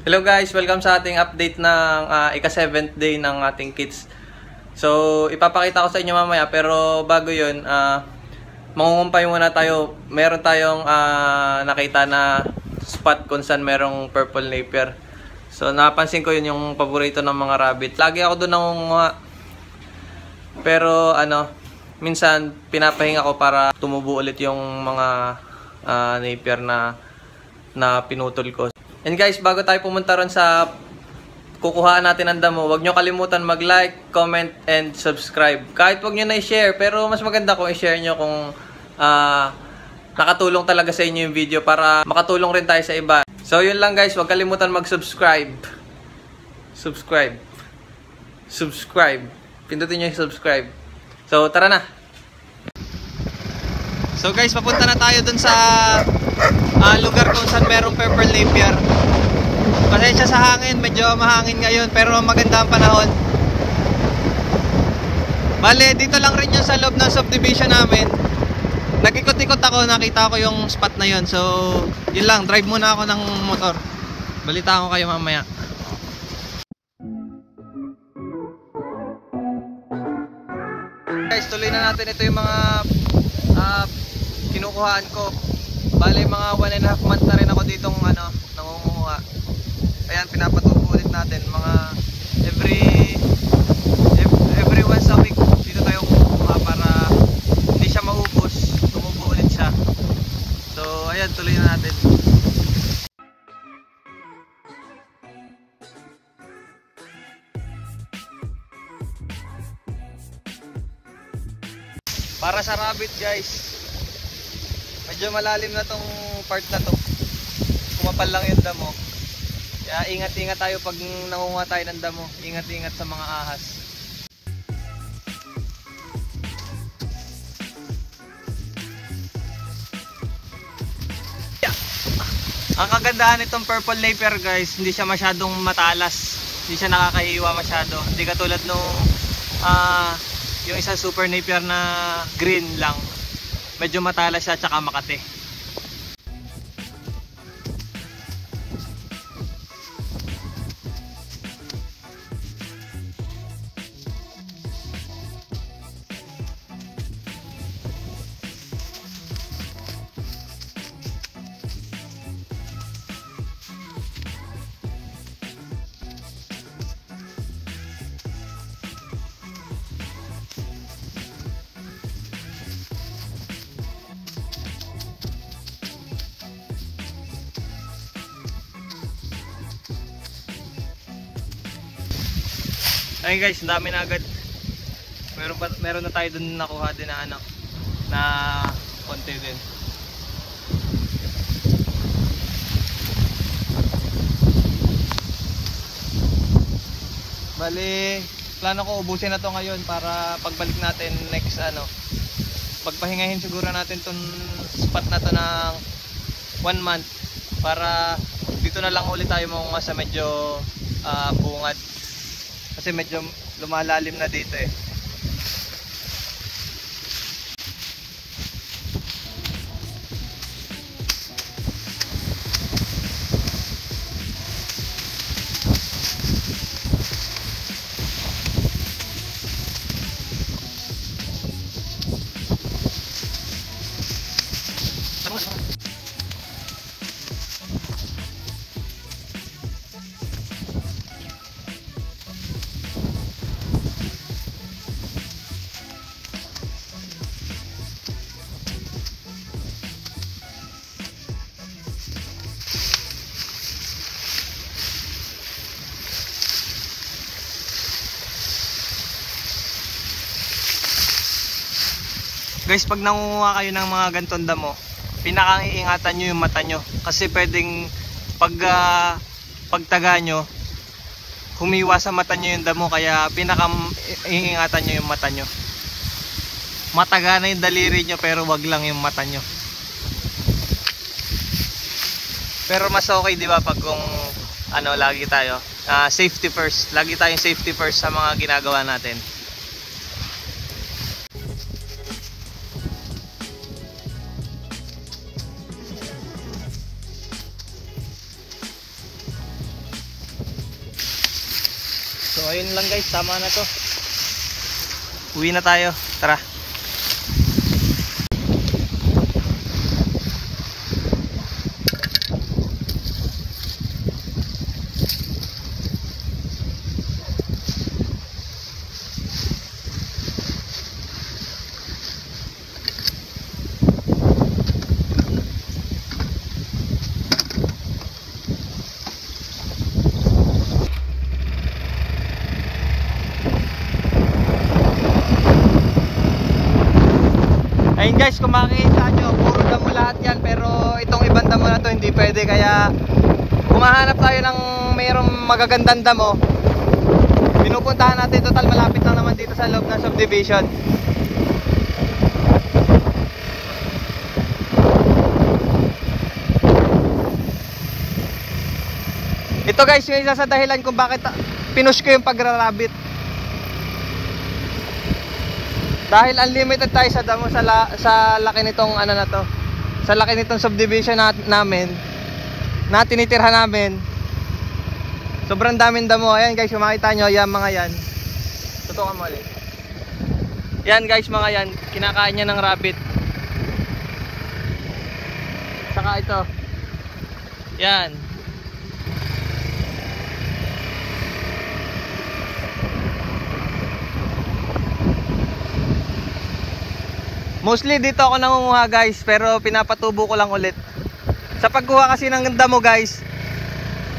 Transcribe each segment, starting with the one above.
Hello guys, welcome sa ating update ng ika-7th day ng ating kits. So, ipapakita ko sa inyo mamaya, pero bago yun, mangungumpay muna tayo. Meron tayong nakita na spot kung saan merong purple napier. So, napansin ko yun yung paborito ng mga rabbit. Lagi ako doon nangunguha. Pero minsan pinapahinga ko para tumubo ulit yung mga napier na pinutol ko. And guys, bago tayo pumunta ron sa kukuhaan natin ng damo, huwag nyo kalimutan mag-like, comment, and subscribe. Kahit huwag nyo na i-share, pero mas maganda kung i-share nyo kung nakatulong talaga sa inyo yung video para makatulong rin tayo sa iba. So yun lang guys, huwag kalimutan mag-subscribe. Subscribe. Pindutin nyo yung subscribe. So tara na! So guys, papunta na tayo dun sa lugar kung saan merong purple napier. Pasensya sa hangin, medyo mahangin ngayon, pero maganda ang panahon. Bale, dito lang rin yung sa loob ng subdivision namin. Nag-ikot-ikot ako, nakita ko yung spot na yun. So, yun lang, drive muna ako ng motor. Balita ko kayo mamaya. Guys, tuloy na natin. Ito yung mga kinukuhaan ko. Bale, mga 1.5 months na rin ako ditong nangunguha. Ayan, pinapatubo ulit natin. Mga every once a week dito tayo kumukuha para hindi siya maubos. Tumubo ulit siya. So, ayan, tuloy na natin. Para sa rabbit guys, medyo malalim na tong part na to. Kumapal lang yung damo. Kaya ingat-ingat tayo pag nangunguha tayo ng damo. Ingat-ingat sa mga ahas. Yeah. Ang kagandahan nitong purple napier guys, hindi siya masyadong matalas. Hindi siya nakakahiwa masyado. Hindi katulad nung yung isang super napier na green lang. Medyo matalas siya at saka makate. Ayun guys, ang dami na agad. Meron na tayo dun nakuha din na konti din. Bali, plano ko ubusin na to ngayon para pagbalik natin next pagpahingahin siguro natin tong spot na to ng 1 month para dito na lang ulit tayo mga sa medyo bungad. Kasi medyo lumalalim na dito eh. Guys, pag nangunguha kayo ng mga ganitong damo, pinakang-iingatan nyo yung mata nyo. Kasi pwedeng pagtaga nyo, humiwa sa mata nyo yung damo. Kaya pinakang-iingatan nyo yung mata nyo. Mataga na yung daliri nyo pero wag lang yung mata nyo. Pero mas okay diba pag kung lagi tayo safety first. Lagi tayong safety first sa mga ginagawa natin. So ayun lang guys, tama na to. Uwi na tayo. Tara. Ayun guys, kung makikita nyo, puro damo lahat yan. Pero itong ibang damo na to hindi pwede. Kaya kumahanap tayo ng mayroong magagandang damo. Pinupuntahan natin. Total malapit lang naman dito sa loob ng subdivision. Ito guys, yung isa sa dahilan kung bakit pinush ko yung pagrarabit. Dahil unlimited tayo sa damo sa laki nitong ano na to. Sa laki nitong subdivision namin na tinitirhan namin. Sobrang daming damo. Ayan guys, kung makita nyo, yan mga yan. Tutukan mo ulit. Yan guys, mga yan. Kinakain niya ng rabbit. Saka ito. Yan. Mostly dito ako nangunguha guys, pero pinapatubo ko lang ulit. Sa pagkuha kasi ng damo guys,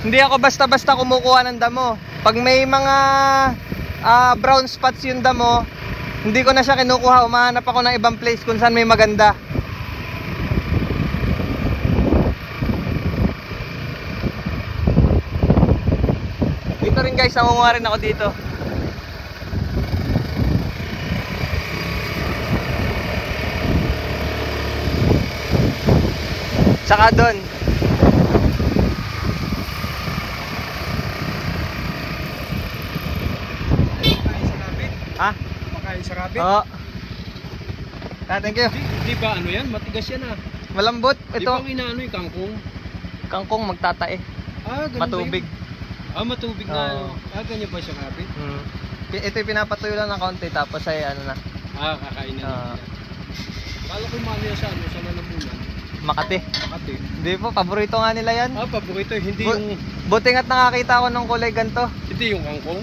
hindi ako basta-basta kumukuha ng damo. Pag may mga brown spots yung damo, hindi ko na siya kinukuha. Umahanap ako ng ibang place kung saan may maganda. Dito rin guys, nangunguha rin ako dito. Saka doon. Makain sa rabbit? Ha? Makain sa rabbit? Oo. Thank you. Di ba ano yan? Matigas yan ah. Malambot. Di Ito. ba inaano yung kangkong? Kangkong magtatae. Ah, ganun Matubig. ba yun? Ah, matubig na ano. Ganyan ba siya rabbit? Ito yung pinapatuyo lang ng konti, tapos ay ano na. Kakainin na. Kala ko mali yan sa ano, sa lalamunan. Makati. Makati. Hindi po, paborito nga nila yan. Paborito. Hindi yung... Buti nga't nakakita ko ng kulay ganito. Hindi yung kangkong?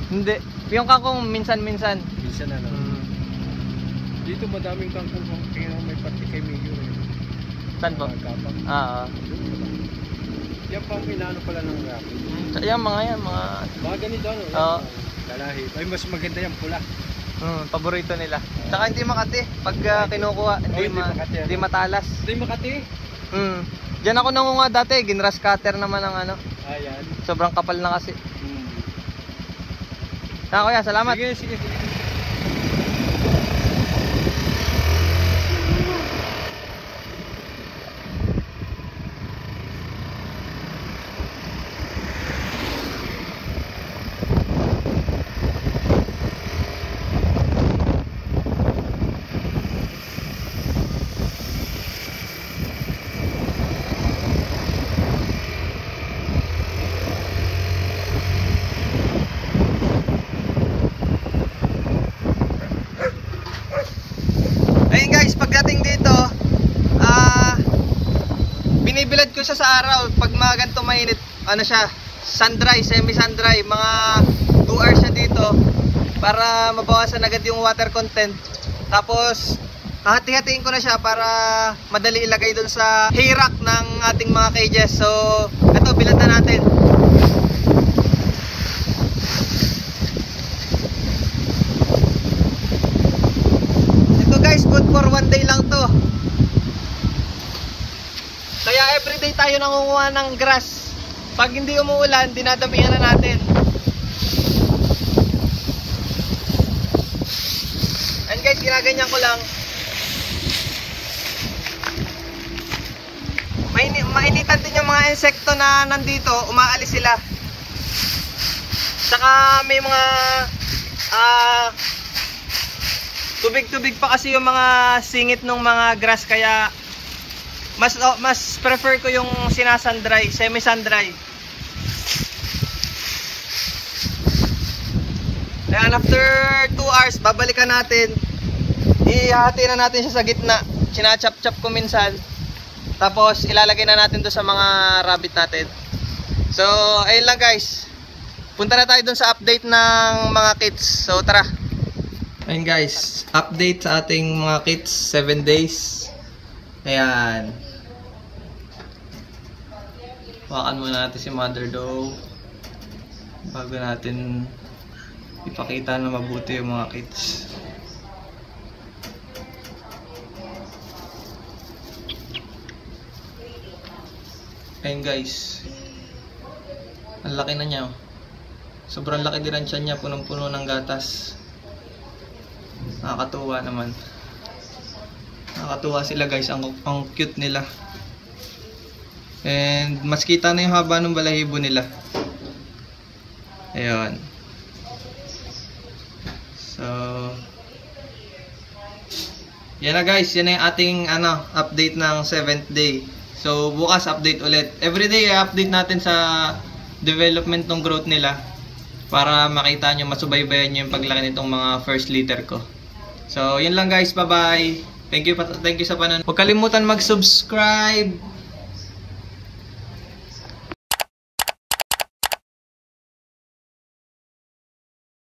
Hindi. Yung kangkong minsan-minsan. Minsan na lang. Dito madaming kangkong kaya may pati kay Mayor. Saan po? Yan pang inaano pala ng rabbit. Yan mga yan, mga... Mga ganito ano? Oo. Kalahi. Ay mas maganda yan, pula. Paborito nila. Saka hindi makati. Pag kinukuha, hindi matalas. Hindi makati? Diyan ako nangunga dati. Ginras cutter naman ang ano. Ayan. Sobrang kapal na kasi. Kuya, salamat. Sige. Ayun guys, pagdating dito, binibilad ko siya sa araw. Pag mga ganito mainit, ano siya, sun-dry, semi-sun-dry. Mga 2 hours siya dito para mabawasan agad yung water content. Tapos, hati-hatiin ko na siya para madali ilagay dun sa hay rack ng ating mga cages. So, ito, bilad na natin. Guys, good for 1 day lang to. Kaya everyday tayo nangunguha ng grass. Pag hindi umuulan, dinadamihan na natin. And guys, ginaganyan ko lang. Mainitan din yung mga insekto na nandito, umaalis sila. Saka may mga tubig-tubig pa kasi yung mga singit ng mga grass, kaya mas prefer ko yung sinasandry, semi-sandry. Yan, after 2 hours, babalikan natin. Ihati na natin siya sa gitna. Sinachap-chap ko minsan. Tapos, ilalagay na natin doon sa mga rabbit natin. So, ayun lang guys. Punta na tayo doon sa update ng mga kits. So, tara. Ayun guys, update sa ating mga kits, 7 days. Ayan. Hawakan muna natin si Mother Doe bago natin ipakita na mabuti yung mga kits. Ayun guys, ang laki na niya. Sobrang laki din ang tiyan niya, punong-puno ng gatas. Nakakatuwa naman. Nakakatuwa sila guys, ang cute nila. And mas kita na yung haba ng balahibo nila. Ayun. So yan na guys, yan na yung ating update ng 7th day. So bukas update ulit. Everyday update natin sa development ng growth nila para makita nyo, masubaybayan nyo yung paglaki nitong mga first litter ko. So yun lang guys, bye bye. Thank you sa panonood. Huwag kalimutan mag-subscribe.